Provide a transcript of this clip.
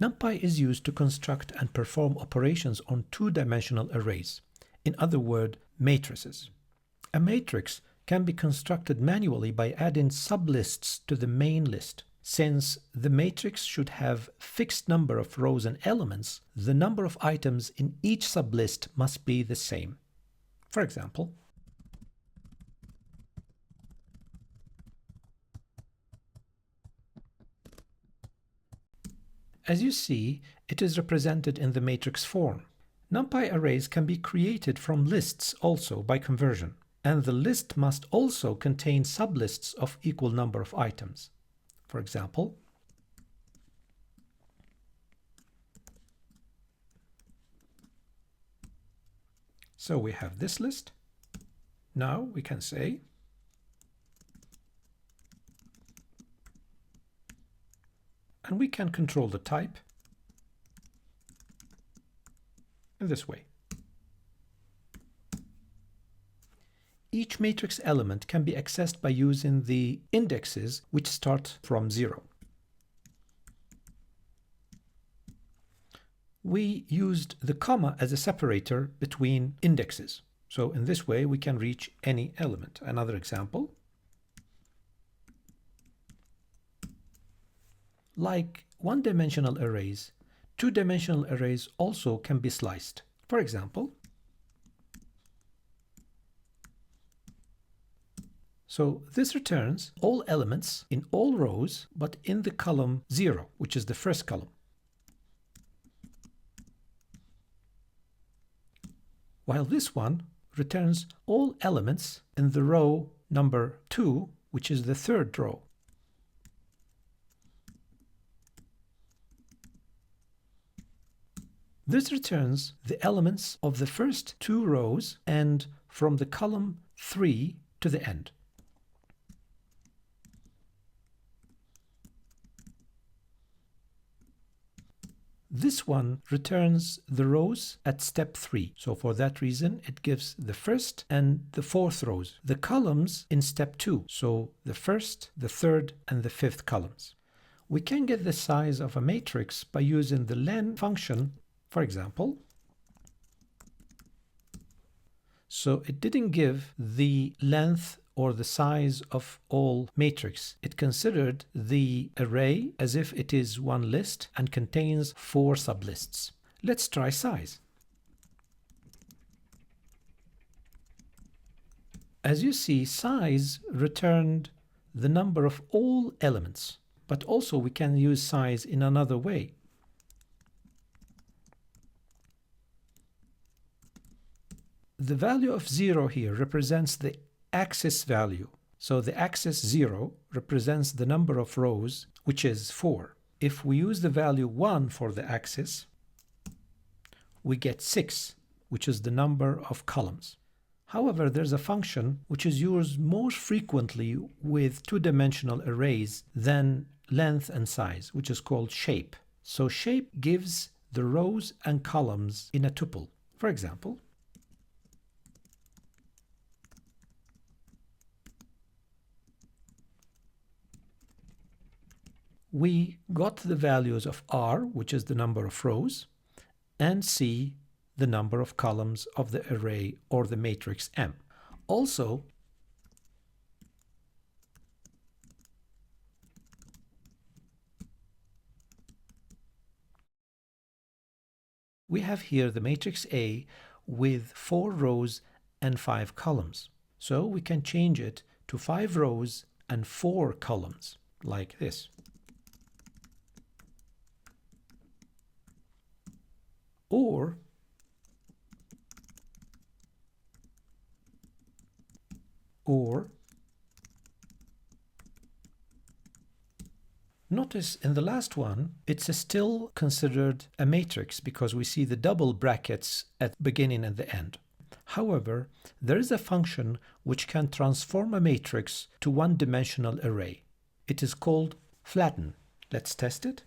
NumPy is used to construct and perform operations on two-dimensional arrays, in other words, matrices. A matrix can be constructed manually by adding sublists to the main list. Since the matrix should have fixed number of rows and elements, the number of items in each sublist must be the same. For example, as you see, it is represented in the matrix form. NumPy arrays can be created from lists also by conversion, and the list must also contain sublists of equal number of items. For example, so we have this list. Now we can say and we can control the type in this way. Each matrix element can be accessed by using the indexes which start from 0. We used the comma as a separator between indexes. So in this way we can reach any element. Another example. Like one-dimensional arrays, two-dimensional arrays also can be sliced. For example, so this returns all elements in all rows, but in the column 0, which is the first column. While this one returns all elements in the row number 2, which is the third row. This returns the elements of the first 2 rows and from the column 3 to the end. This one returns the rows at step 3. So for that reason, it gives the first and the fourth rows. The columns in step 2. So the first, the third, and the fifth columns. We can get the size of a matrix by using the len function. For example, so it didn't give the length or the size of all matrix. It considered the array as if it is one list and contains 4 sublists. Let's try size. As you see, size returned the number of all elements, but also we can use size in another way. The value of 0 here represents the axis value. So the axis 0 represents the number of rows, which is 4. If we use the value 1 for the axis, we get 6, which is the number of columns. However, there's a function which is used more frequently with two-dimensional arrays than length and size, which is called shape. So shape gives the rows and columns in a tuple. For example, we got the values of R, which is the number of rows, and C, the number of columns of the array or the matrix M. Also, we have here the matrix A with 4 rows and 5 columns. So we can change it to 5 rows and 4 columns, like this. Or notice in the last one, it's still considered a matrix because we see the double brackets at the beginning and the end. However, there is a function which can transform a matrix to one-dimensional array. It is called flatten. Let's test it.